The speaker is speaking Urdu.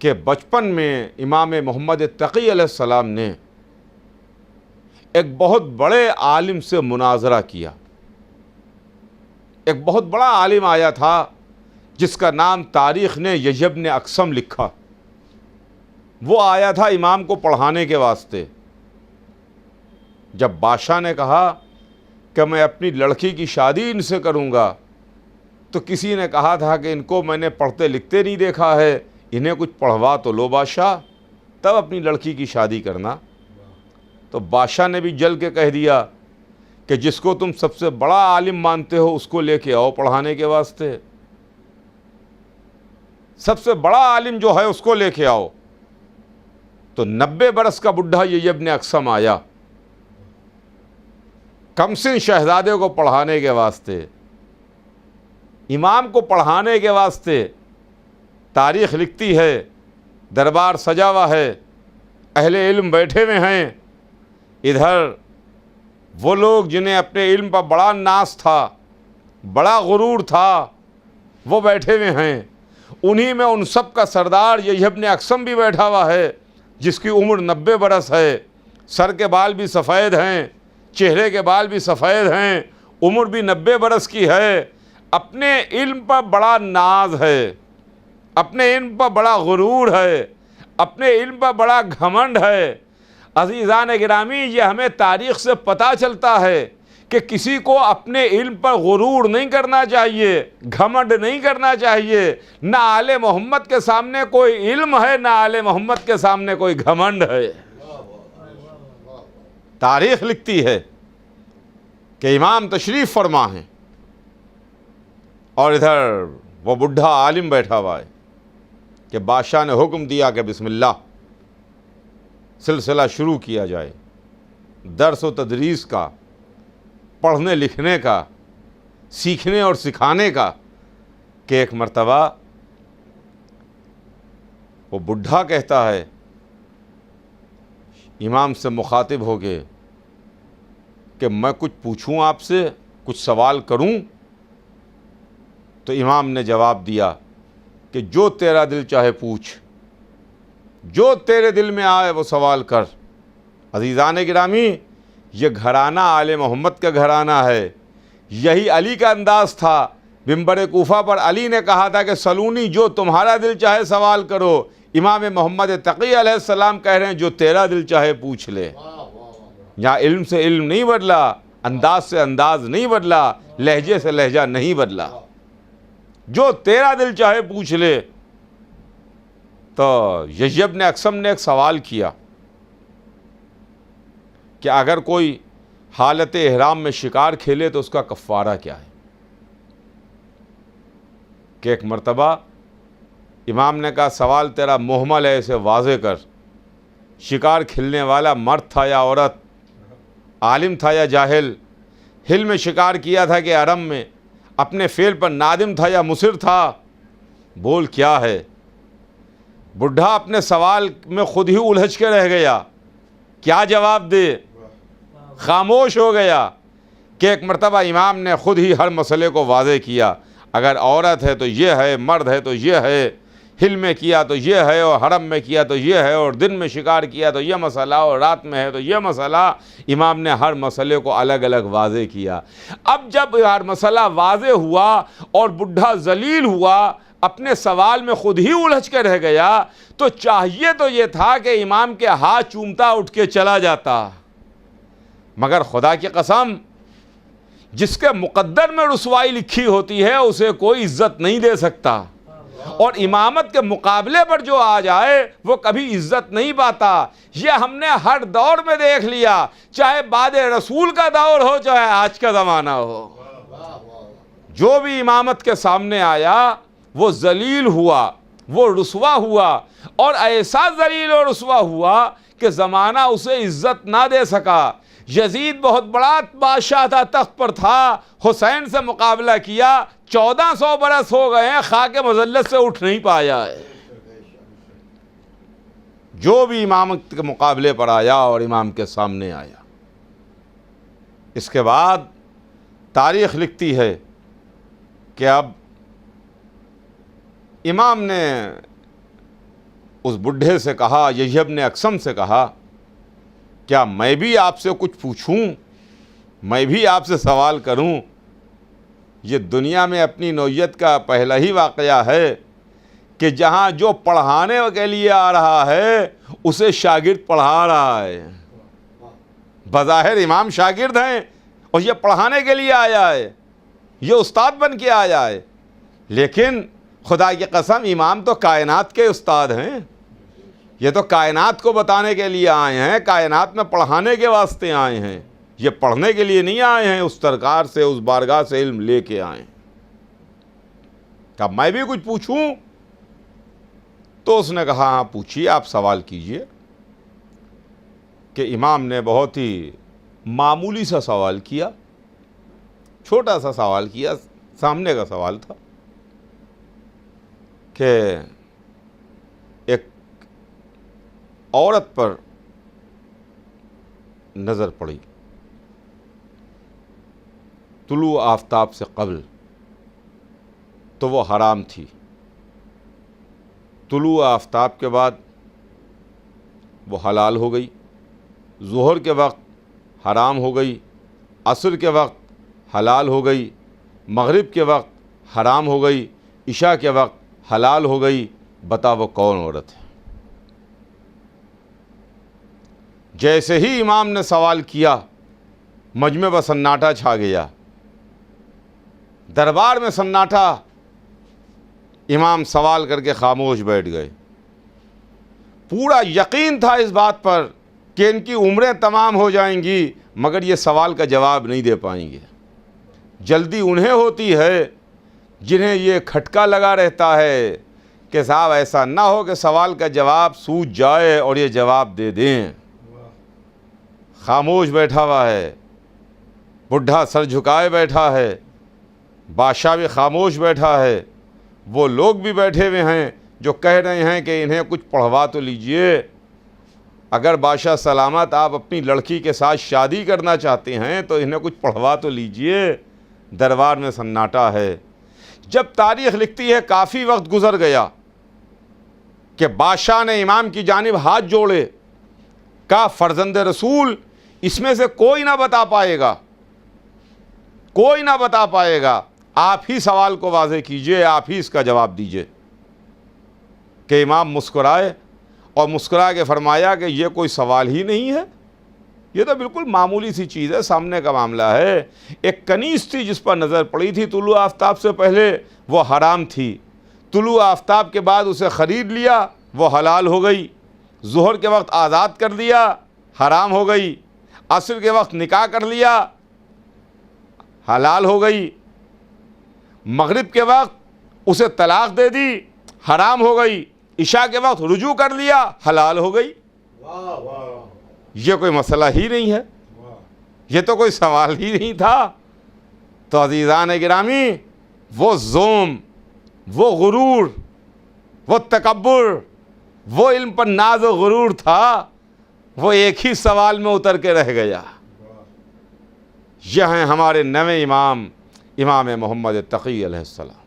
کہ بچپن میں امام محمد تقی علیہ السلام نے ایک بہت بڑے عالم سے مناظرہ کیا. ایک بہت بڑا عالم آیا تھا جس کا نام تاریخ نے یحییٰ بن اقسم لکھا. وہ آیا تھا امام کو پڑھانے کے واسطے. جب بادشاہ نے کہا کہ میں اپنی لڑکی کی شادی ان سے کروں گا، تو کسی نے کہا تھا کہ ان کو میں نے پڑھتے لکھتے نہیں دیکھا ہے، انہیں کچھ پڑھوا تو لو بادشاہ، تب اپنی لڑکی کی شادی کرنا. تو بادشاہ نے بھی جل کے کہہ دیا کہ جس کو تم سب سے بڑا عالم مانتے ہو اس کو لے کے آؤ پڑھانے کے واسطے. سب سے بڑا عالم جو ہے اس کو لے کے آؤ. تو 90 برس کا بڈھا یحییٰ بن اقسم آیا کمسن شہزادے کو پڑھانے کے واسطے، امام کو پڑھانے کے واسطے. تاریخ لکھتی ہے دربار سجا ہوا ہے، اہل علم بیٹھے ہوئے ہیں. ادھر وہ لوگ جنہیں اپنے علم پر بڑا ناز تھا، بڑا غرور تھا، وہ بیٹھے ہوئے ہیں. انہی میں ان سب کا سردار یحییٰ بن اقسم بھی بیٹھا ہوا ہے جس کی عمر 90 برس ہے. سر کے بال بھی سفید ہیں، چہرے کے بال بھی سفید ہیں، عمر بھی 90 برس کی ہے. اپنے علم پر بڑا ناز ہے، اپنے علم پر بڑا غرور ہے، اپنے علم پر بڑا گھمنڈ ہے. عزیزان گرامی، یہ ہمیں تاریخ سے پتہ چلتا ہے کہ کسی کو اپنے علم پر غرور نہیں کرنا چاہیے، گھمنڈ نہیں کرنا چاہیے. نہ آل محمد کے سامنے کوئی علم ہے، نہ آل محمد کے سامنے کوئی گھمنڈ ہے. تاریخ لکھتی ہے کہ امام تشریف فرما ہیں اور ادھر وہ بڈھا عالم بیٹھا ہوا ہے کہ بادشاہ نے حکم دیا کہ بسم اللہ سلسلہ شروع کیا جائے، درس و تدریس کا، پڑھنے لکھنے کا، سیکھنے اور سکھانے کا. کہ ایک مرتبہ وہ بڈھا کہتا ہے امام سے مخاطب ہو کے کہ میں کچھ پوچھوں آپ سے، کچھ سوال کروں؟ تو امام نے جواب دیا کہ جو تیرا دل چاہے پوچھ، جو تیرے دل میں آئے وہ سوال کر. عزیزان گرامی، یہ گھرانہ آل محمد کا گھرانہ ہے. یہی علی کا انداز تھا. منبر کوفہ پر علی نے کہا تھا کہ سلونی، جو تمہارا دل چاہے سوال کرو. امام محمد تقی علیہ السلام کہہ رہے ہیں جو تیرا دل چاہے پوچھ لے. یہاں علم سے علم نہیں بدلا، انداز سے انداز نہیں بدلا، لہجے سے لہجہ نہیں بدلا. جو تیرا دل چاہے پوچھ لے. تو یحییٰ بن اقسم نے ایک سوال کیا کہ اگر کوئی حالت احرام میں شکار کھیلے تو اس کا کفارہ کیا ہے؟ کہ ایک مرتبہ امام نے کہا سوال تیرا محمل ہے، اسے واضح کر. شکار کھیلنے والا مرد تھا یا عورت؟ عالم تھا یا جاہل؟ ہل میں شکار کیا تھا کہ حرم میں؟ اپنے فعل پر نادم تھا یا مصر تھا؟ بول کیا ہے؟ بڈھا اپنے سوال میں خود ہی الجھ کے رہ گیا، کیا جواب دے، خاموش ہو گیا. کہ ایک مرتبہ امام نے خود ہی ہر مسئلے کو واضح کیا. اگر عورت ہے تو یہ ہے، مرد ہے تو یہ ہے، ہل میں کیا تو یہ ہے، اور حرم میں کیا تو یہ ہے، اور دن میں شکار کیا تو یہ مسئلہ، اور رات میں ہے تو یہ مسئلہ. امام نے ہر مسئلے کو الگ الگ واضح کیا. اب جب ہر مسئلہ واضح ہوا اور بڈھا ذلیل ہوا، اپنے سوال میں خود ہی الجھ کے رہ گیا، تو چاہیے تو یہ تھا کہ امام کے ہاتھ چومتا اٹھ کے چلا جاتا. مگر خدا کی قسم، جس کے مقدر میں رسوائی لکھی ہوتی ہے اسے کوئی عزت نہیں دے سکتا. اور امامت کے مقابلے پر جو آ جائے وہ کبھی عزت نہیں پاتا. یہ ہم نے ہر دور میں دیکھ لیا، چاہے بعد رسول کا دور ہو چاہے آج کا زمانہ ہو. جو بھی امامت کے سامنے آیا وہ ذلیل ہوا، وہ رسوا ہوا، اور ایسا ذلیل اور رسوا ہوا کہ زمانہ اسے عزت نہ دے سکا. یزید بہت بڑا بادشاہ تھا، تخت پر تھا، حسین سے مقابلہ کیا، 1400 برس ہو گئے ہیں، خاک مذلت سے اٹھ نہیں پایا ہے. جو بھی امامت کے مقابلے پر آیا اور امام کے سامنے آیا. اس کے بعد تاریخ لکھتی ہے کہ اب امام نے اس بڈھے سے کہا، یحییٰ ابن اقسم سے کہا، کیا میں بھی آپ سے کچھ پوچھوں، میں بھی آپ سے سوال کروں؟ یہ دنیا میں اپنی نوعیت کا پہلا ہی واقعہ ہے کہ جہاں جو پڑھانے کے لیے آ رہا ہے اسے شاگرد پڑھا رہا ہے۔ بظاہر امام شاگرد ہیں اور یہ پڑھانے کے لیے آیا ہے، یہ استاد بن کے آیا ہے، لیکن خدا کی قسم امام تو کائنات کے استاد ہیں۔ یہ تو کائنات کو بتانے کے لیے آئے ہیں، کائنات میں پڑھانے کے واسطے آئے ہیں، یہ پڑھنے کے لیے نہیں آئے ہیں، اس سرکار سے، اس بارگاہ سے علم لے کے آئے ہیں۔ کہا میں بھی کچھ پوچھوں؟ تو اس نے کہا ہاں پوچھیے، آپ سوال کیجئے۔ کہ امام نے بہت ہی معمولی سا سوال کیا، چھوٹا سا سوال کیا، سامنے کا سوال تھا کہ ایک عورت پر نظر پڑی طلوع آفتاب سے قبل تو وہ حرام تھی، طلوع آفتاب کے بعد وہ حلال ہو گئی، ظہر کے وقت حرام ہو گئی، عصر کے وقت حلال ہو گئی، مغرب کے وقت حرام ہو گئی، عشاء کے وقت حلال ہو گئی۔ بتا وہ کون عورت ہے؟ جیسے ہی امام نے سوال کیا مجمع میں سناٹا چھا گیا، دربار میں سناٹا، امام سوال کر کے خاموش بیٹھ گئے۔ پورا یقین تھا اس بات پر کہ ان کی عمریں تمام ہو جائیں گی مگر یہ سوال کا جواب نہیں دے پائیں گے۔ جلدی انہیں ہوتی ہے جنہیں یہ کھٹکا لگا رہتا ہے کہ صاحب ایسا نہ ہو کہ سوال کا جواب سوجھ جائے اور یہ جواب دے دیں۔ خاموش بیٹھا ہوا ہے، بڈھا سر جھکائے بیٹھا ہے، بادشاہ بھی خاموش بیٹھا ہے، وہ لوگ بھی بیٹھے ہوئے ہیں جو کہہ رہے ہیں کہ انہیں کچھ پڑھوا تو لیجئے۔ اگر بادشاہ سلامت آپ اپنی لڑکی کے ساتھ شادی کرنا چاہتے ہیں تو انہیں کچھ پڑھوا تو لیجئے۔ دربار میں سناٹا ہے۔ جب تاریخ لکھتی ہے کافی وقت گزر گیا کہ بادشاہ نے امام کی جانب ہاتھ جوڑے، کہا فرزند رسول اس میں سے کوئی نہ بتا پائے گا، کوئی نہ بتا پائے گا، آپ ہی سوال کو واضح کیجئے، آپ ہی اس کا جواب دیجئے۔ کہ امام مسکرائے اور مسکرا کے فرمایا کہ یہ کوئی سوال ہی نہیں ہے، یہ تو بالکل معمولی سی چیز ہے، سامنے کا معاملہ ہے۔ ایک کنیز تھی جس پر نظر پڑی تھی طلوع آفتاب سے پہلے، وہ حرام تھی، طلوع آفتاب کے بعد اسے خرید لیا، وہ حلال ہو گئی، ظہر کے وقت آزاد کر دیا، حرام ہو گئی، عصر کے وقت نکاح کر لیا، حلال ہو گئی، مغرب کے وقت اسے طلاق دے دی، حرام ہو گئی، عشاء کے وقت رجوع کر لیا، حلال ہو گئی۔ یہ کوئی مسئلہ ہی نہیں ہے، یہ تو کوئی سوال ہی نہیں تھا۔ تو عزیزان گرامی، وہ زوم، وہ غرور، وہ تکبر، وہ علم پر ناز و غرور تھا، وہ ایک ہی سوال میں اتر کے رہ گیا۔ یہ ہیں ہمارے نویں امام، امام محمد تقی علیہ السلام۔